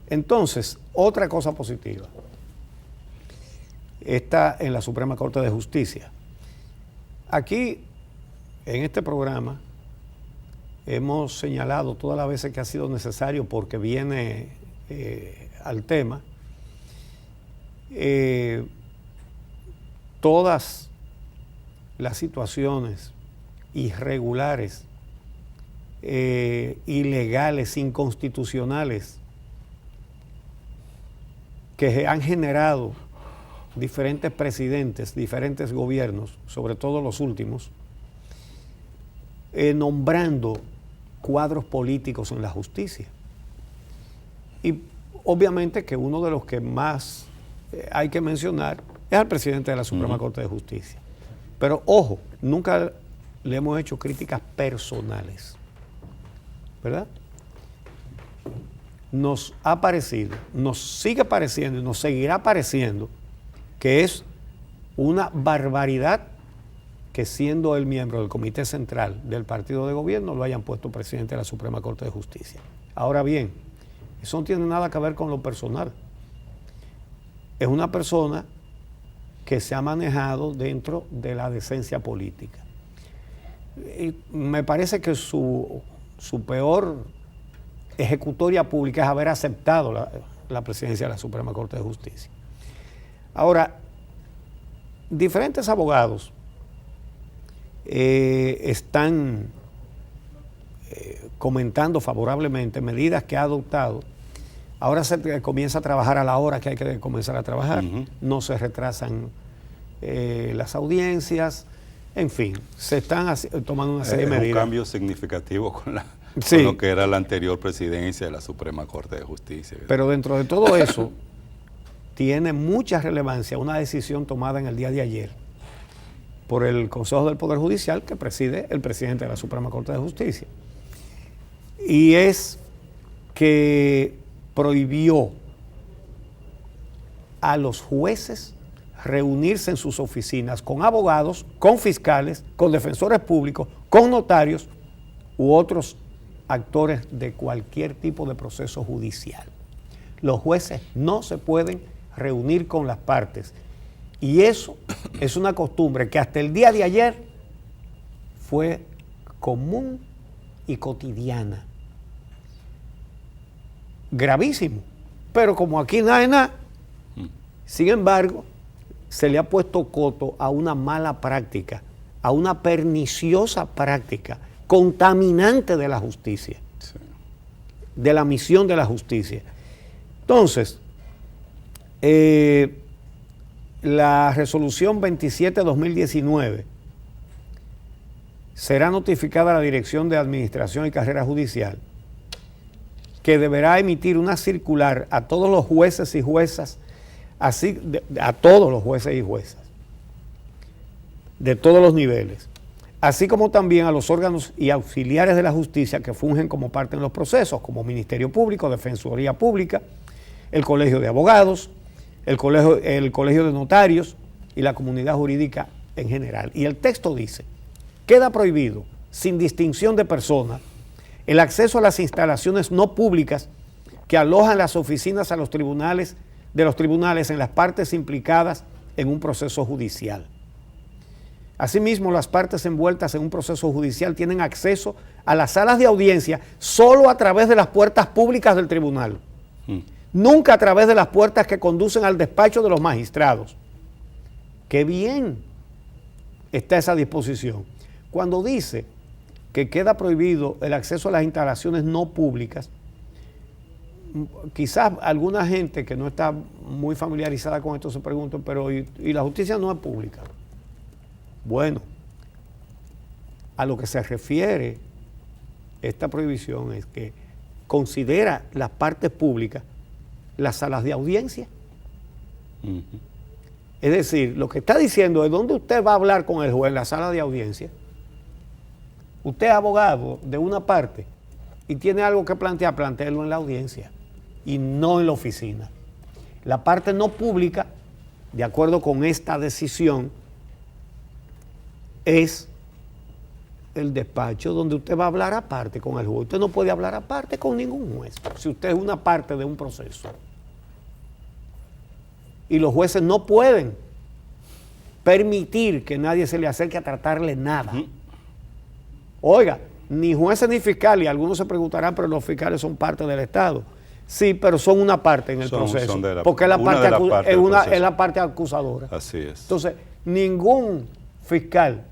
Entonces, otra cosa positiva está en la Suprema Corte de Justicia. Aquí, en este programa, hemos señalado todas las veces que ha sido necesario porque viene al tema, todas las situaciones irregulares, ilegales, inconstitucionales que han generado diferentes presidentes, diferentes gobiernos, sobre todo los últimos, nombrando cuadros políticos en la justicia. Y obviamente que uno de los que más hay que mencionar es al presidente de la Suprema Corte de Justicia. Pero ojo, nunca le hemos hecho críticas personales, ¿verdad? Nos ha parecido, nos sigue pareciendo y nos seguirá pareciendo que es una barbaridad que siendo él miembro del Comité Central del Partido de Gobierno lo hayan puesto presidente de la Suprema Corte de Justicia. Ahora bien, eso no tiene nada que ver con lo personal. Es una persona que se ha manejado dentro de la decencia política. Y me parece que su peor ejecutoria pública es haber aceptado la presidencia de la Suprema Corte de Justicia. Ahora, diferentes abogados están comentando favorablemente medidas que ha adoptado. Ahora se comienza a trabajar a la hora que hay que comenzar a trabajar. No se retrasan las audiencias. En fin, se están tomando una serie de medidas. Es un cambio significativo con lo que era la anterior presidencia de la Suprema Corte de Justicia. Pero dentro de todo eso, tiene mucha relevancia una decisión tomada en el día de ayer por el Consejo del Poder Judicial que preside el presidente de la Suprema Corte de Justicia. Y es que prohibió a los jueces reunirse en sus oficinas con abogados, con fiscales, con defensores públicos, con notarios u otros actores de cualquier tipo de proceso judicial. Los jueces no se pueden reunir con las partes. Y eso es una costumbre que hasta el día de ayer fue común y cotidiana. Gravísimo. Pero como aquí nada es nada, sin embargo, se le ha puesto coto a una mala práctica, a una perniciosa práctica, contaminante de la justicia, de la misión de la justicia. Entonces, la resolución 27/2019 será notificada a la Dirección de Administración y Carrera Judicial, que deberá emitir una circular a todos los jueces y juezas, a todos los jueces y juezas, de todos los niveles, así como también a los órganos y auxiliares de la justicia que fungen como parte en los procesos, como Ministerio Público, Defensoría Pública, el Colegio de Abogados, el colegio de Notarios y la comunidad jurídica en general. Y el texto dice: queda prohibido, sin distinción de persona, el acceso a las instalaciones no públicas que alojan las oficinas de los tribunales en las partes implicadas en un proceso judicial. Asimismo, las partes envueltas en un proceso judicial tienen acceso a las salas de audiencia solo a través de las puertas públicas del tribunal. Nunca a través de las puertas que conducen al despacho de los magistrados. Qué bien está esa disposición. Cuando dice que queda prohibido el acceso a las instalaciones no públicas, quizás alguna gente que no está muy familiarizada con esto se pregunta, pero ¿y la justicia no es pública? Bueno, a lo que se refiere esta prohibición es que considera las partes públicas las salas de audiencia. Es decir, lo que está diciendo es dónde usted va a hablar con el juez en la sala de audiencia. Usted es abogado de una parte y tiene algo que plantear, plantéelo en la audiencia y no en la oficina. La parte no pública, de acuerdo con esta decisión, es el despacho donde usted va a hablar aparte con el juez. Usted no puede hablar aparte con ningún juez si usted es una parte de un proceso. Y los jueces no pueden permitir que nadie se le acerque a tratarle nada. Oiga, ni jueces ni fiscales, y algunos se preguntarán, pero los fiscales son parte del Estado. Sí, pero son una parte en el proceso, porque es la parte acusadora. Así es. Entonces, ningún fiscal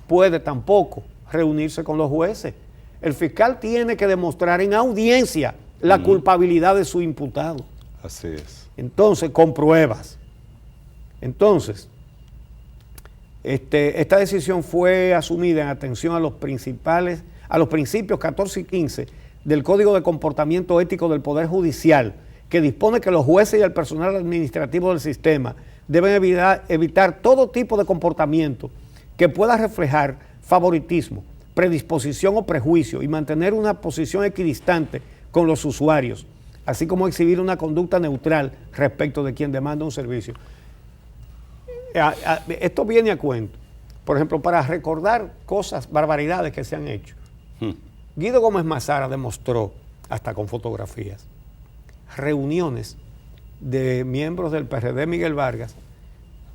puede tampoco reunirse con los jueces. El fiscal tiene que demostrar en audiencia la culpabilidad de su imputado. Así es. Entonces, con pruebas. Entonces, esta decisión fue asumida en atención a los principios 14 y 15 del Código de Comportamiento Ético del Poder Judicial, que dispone que los jueces y el personal administrativo del sistema deben evitar todo tipo de comportamiento que pueda reflejar favoritismo, predisposición o prejuicio y mantener una posición equidistante con los usuarios, así como exhibir una conducta neutral respecto de quien demanda un servicio. Esto viene a cuento, por ejemplo, para recordar barbaridades que se han hecho. Guido Gómez Mazara demostró, hasta con fotografías, reuniones de miembros del PRD Miguel Vargas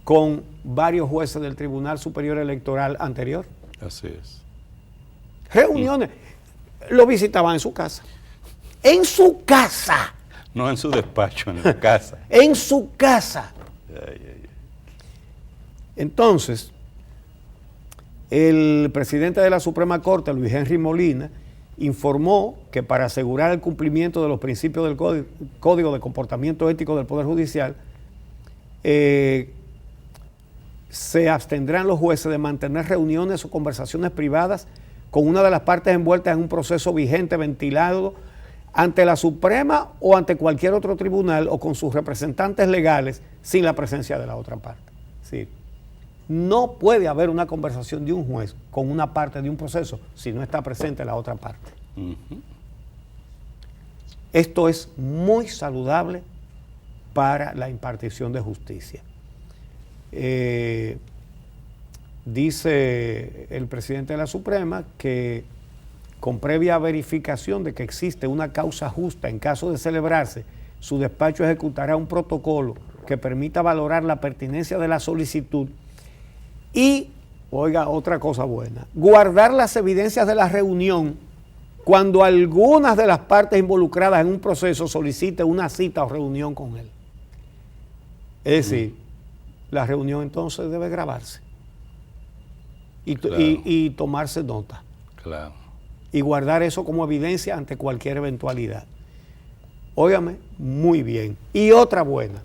con varios jueces del Tribunal Superior Electoral anterior. Así es. Reuniones. Lo visitaban en su casa. En su casa. No en su despacho, en la casa. En su casa. Entonces, el presidente de la Suprema Corte, Luis Henry Molina, informó que para asegurar el cumplimiento de los principios del Código de Comportamiento Ético del Poder Judicial, se abstendrán los jueces de mantener reuniones o conversaciones privadas con una de las partes envueltas en un proceso vigente, ventilado, ante la Suprema o ante cualquier otro tribunal o con sus representantes legales sin la presencia de la otra parte. Sí. No puede haber una conversación de un juez con una parte de un proceso si no está presente la otra parte. Esto es muy saludable para la impartición de justicia. Dice el presidente de la Suprema que con previa verificación de que existe una causa justa en caso de celebrarse, su despacho ejecutará un protocolo que permita valorar la pertinencia de la solicitud y, oiga, otra cosa buena, guardar las evidencias de la reunión cuando algunas de las partes involucradas en un proceso soliciten una cita o reunión con él. Es decir, la reunión entonces debe grabarse y tomarse nota. Claro. Y guardar eso como evidencia ante cualquier eventualidad. Óigame, muy bien. Y otra buena,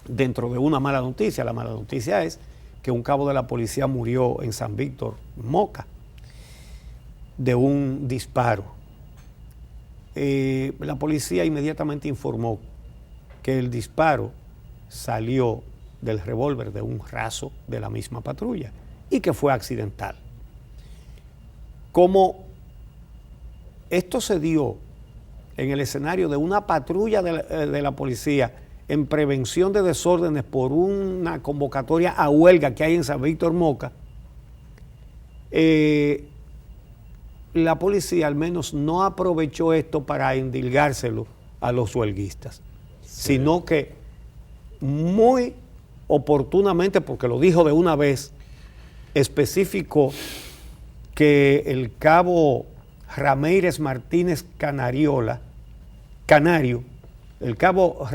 dentro de una mala noticia, la mala noticia es que un cabo de la policía murió en San Víctor, Moca, de un disparo. La policía inmediatamente informó que el disparo salió del revólver de un raso de la misma patrulla y que fue accidental. Como esto se dio en el escenario de una patrulla de la policía en prevención de desórdenes por una convocatoria a huelga que hay en San Víctor Moca, la policía al menos no aprovechó esto para endilgárselo a los huelguistas, sino que muy oportunamente, porque lo dijo de una vez, especificó que el cabo Ramírez Martínez Canario, el cabo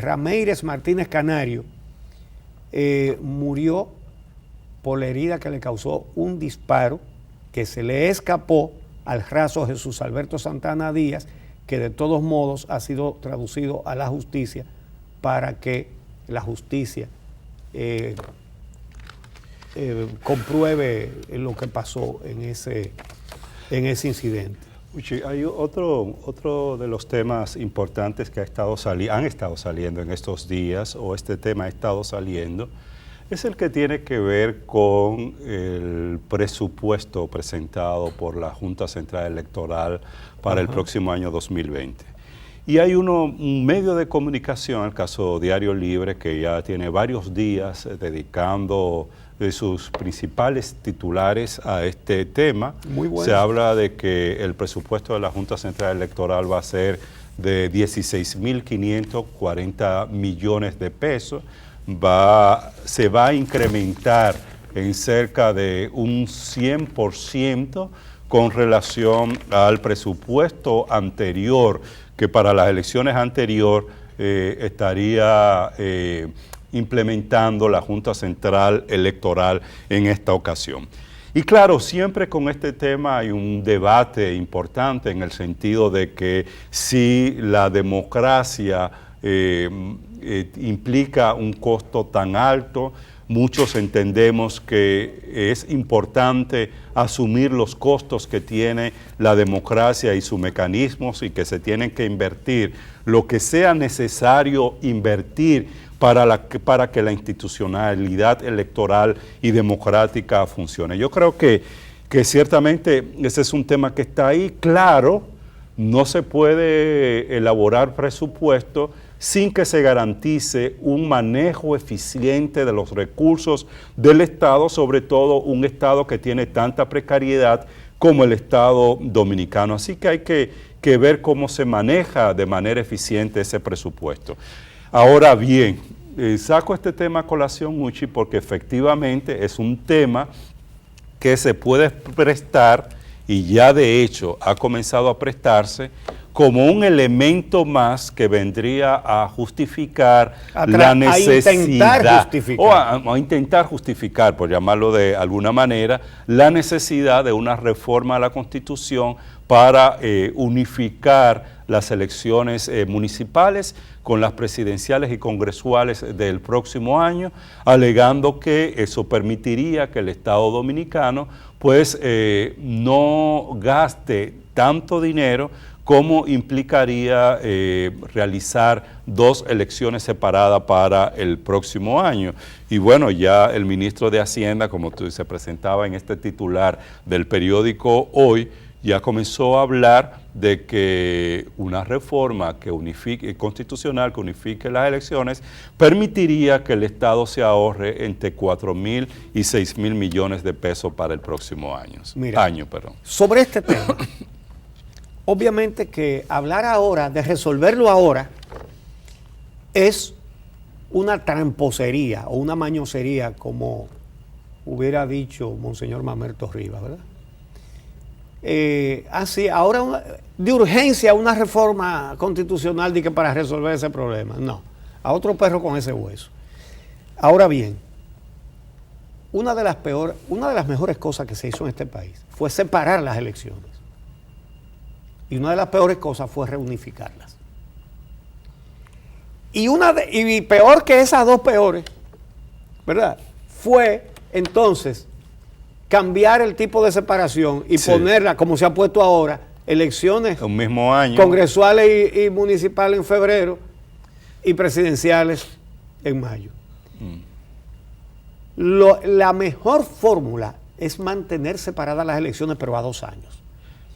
Ramírez Martínez Canario murió por la herida que le causó un disparo que se le escapó al raso Jesús Alberto Santana Díaz, que de todos modos ha sido traducido a la justicia para que la justicia compruebe lo que pasó en ese incidente. Uchi, hay otro de los temas importantes que han estado saliendo en estos días, o este tema ha estado saliendo, es el que tiene que ver con el presupuesto presentado por la Junta Central Electoral para el próximo año 2020. Y hay un medio de comunicación, el caso Diario Libre, que ya tiene varios días dedicando de sus principales titulares a este tema. Muy bueno. Se habla de que el presupuesto de la Junta Central Electoral va a ser de 16.540 millones de pesos. Se va a incrementar en cerca de un 100% con relación al presupuesto anterior, que para las elecciones anteriores estaría implementando la Junta Central Electoral en esta ocasión. Y claro, siempre con este tema hay un debate importante en el sentido de que si la democracia implica un costo tan alto, muchos entendemos que es importante asumir los costos que tiene la democracia y sus mecanismos y que se tienen que invertir lo que sea necesario invertir para que la institucionalidad electoral y democrática funcione. Yo creo que ciertamente ese es un tema que está ahí. Claro, no se puede elaborar presupuesto sin que se garantice un manejo eficiente de los recursos del Estado, sobre todo un Estado que tiene tanta precariedad como el Estado dominicano. Así que hay que ver cómo se maneja de manera eficiente ese presupuesto. Ahora bien, saco este tema a colación, Uchi, porque efectivamente es un tema que se puede prestar, y ya de hecho ha comenzado a prestarse, como un elemento más que vendría a justificar la necesidad, a intentar justificar, por llamarlo de alguna manera, la necesidad de una reforma a la Constitución para unificar las elecciones municipales con las presidenciales y congresuales del próximo año, alegando que eso permitiría que el Estado dominicano pues no gaste tanto dinero como implicaría realizar dos elecciones separadas para el próximo año. Y bueno, ya el ministro de Hacienda, como tú se presentaba en este titular del periódico Hoy, ya comenzó a hablar de que una reforma que constitucional que unifique las elecciones permitiría que el Estado se ahorre entre 4.000 y 6.000 millones de pesos para el próximo año. Sobre este tema, obviamente que hablar ahora, de resolverlo ahora, es una tramposería o una mañosería, como hubiera dicho Monseñor Mamerto Rivas, ¿verdad? Así, ahora de urgencia una reforma constitucional de que para resolver ese problema. No, a otro perro con ese hueso. Ahora bien, una de las mejores cosas que se hizo en este país fue separar las elecciones. Y una de las peores cosas fue reunificarlas. Y peor que esas dos peores, ¿verdad? Fue entonces cambiar el tipo de separación y ponerla, como se ha puesto ahora, elecciones un mismo año, congresuales y municipales en febrero y presidenciales en mayo. La mejor fórmula es mantener separadas las elecciones, pero a 2 años.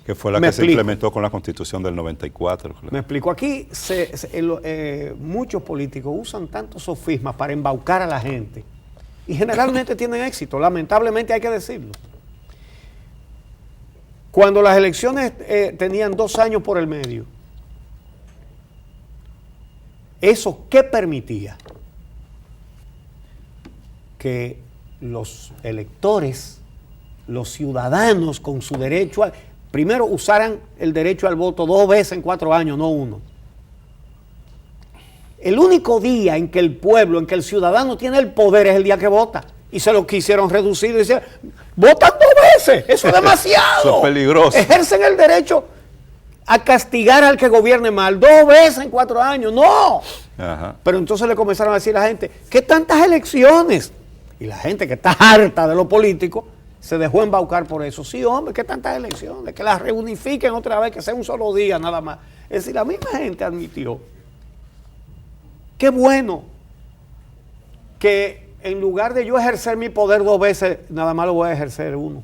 Que fue la que se implementó con la Constitución del 94. Claro. Me explico. Aquí muchos políticos usan tantos sofismas para embaucar a la gente y generalmente tienen éxito, lamentablemente hay que decirlo. Cuando las elecciones tenían 2 años por el medio, ¿eso qué permitía? Que los electores, los ciudadanos con su derecho primero usaran el derecho al voto 2 veces en 4 años, no 1. El único día en que el pueblo, en que el ciudadano tiene el poder es el día que vota. Y se lo quisieron reducir y decían, votan 2 veces, eso es demasiado. Eso es peligroso. Ejercen el derecho a castigar al que gobierne mal 2 veces en 4 años, no. Ajá. Pero entonces le comenzaron a decir a la gente, ¿qué tantas elecciones? Y la gente que está harta de lo político se dejó embaucar por eso. Sí, hombre, ¿qué tantas elecciones? Que las reunifiquen otra vez, que sea un solo día nada más. Es decir, la misma gente admitió, qué bueno que en lugar de yo ejercer mi poder 2 veces, nada más lo voy a ejercer 1.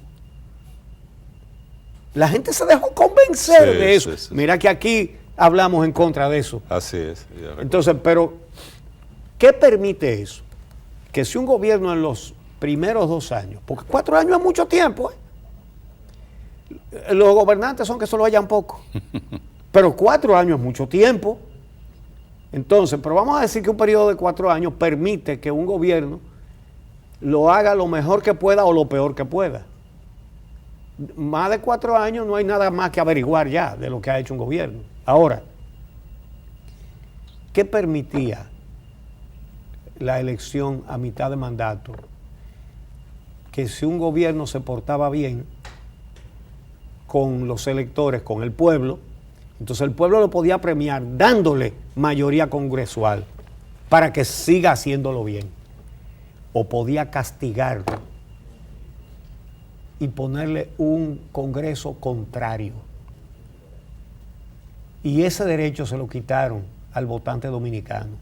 La gente se dejó convencer de eso. Sí. Mira que aquí hablamos en contra de eso. Así es. Entonces, pero, ¿qué permite eso? Que si un gobierno en los primeros 2 años, porque 4 años es mucho tiempo, los gobernantes son que solo hayan poco, pero 4 años es mucho tiempo. Entonces, pero vamos a decir que un periodo de 4 años permite que un gobierno lo haga lo mejor que pueda o lo peor que pueda. Más de 4 años no hay nada más que averiguar ya de lo que ha hecho un gobierno. Ahora, ¿qué permitía la elección a mitad de mandato? Que si un gobierno se portaba bien con los electores, con el pueblo, entonces el pueblo lo podía premiar dándole mayoría congresual para que siga haciéndolo bien. O podía castigarlo y ponerle un Congreso contrario. Y ese derecho se lo quitaron al votante dominicano.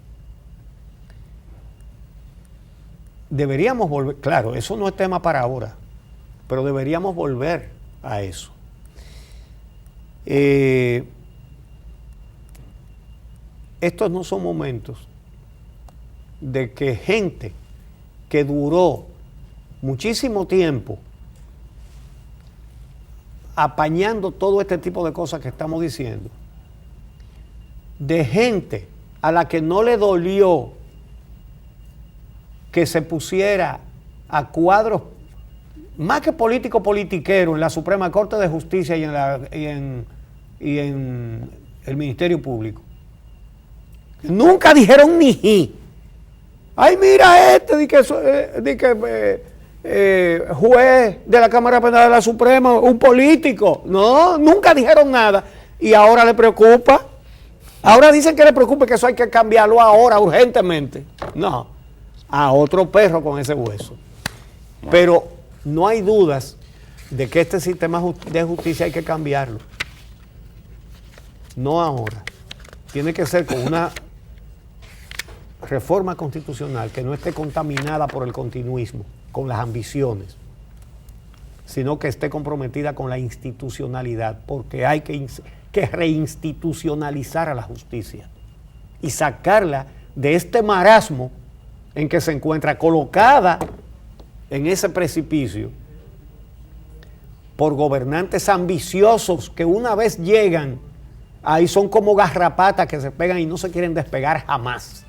Deberíamos volver, claro, eso no es tema para ahora, pero deberíamos volver a eso. Estos no son momentos de que gente que duró muchísimo tiempo apañando todo este tipo de cosas que estamos diciendo, de gente a la que no le dolió que se pusiera a cuadros más que político-politiquero en la Suprema Corte de Justicia y en el Ministerio Público. Nunca dijeron ni ji. Ay, mira juez de la Cámara Penal de la Suprema, un político. No, nunca dijeron nada. Y ahora le preocupa. Ahora dicen que le preocupa, que eso hay que cambiarlo ahora, urgentemente. No, a otro perro con ese hueso. Pero no hay dudas de que este sistema de justicia hay que cambiarlo. No ahora. Tiene que ser con una reforma constitucional que no esté contaminada por el continuismo, con las ambiciones, sino que esté comprometida con la institucionalidad, porque hay que reinstitucionalizar a la justicia y sacarla de este marasmo en que se encuentra colocada en ese precipicio por gobernantes ambiciosos que una vez llegan, ahí son como garrapatas que se pegan y no se quieren despegar jamás.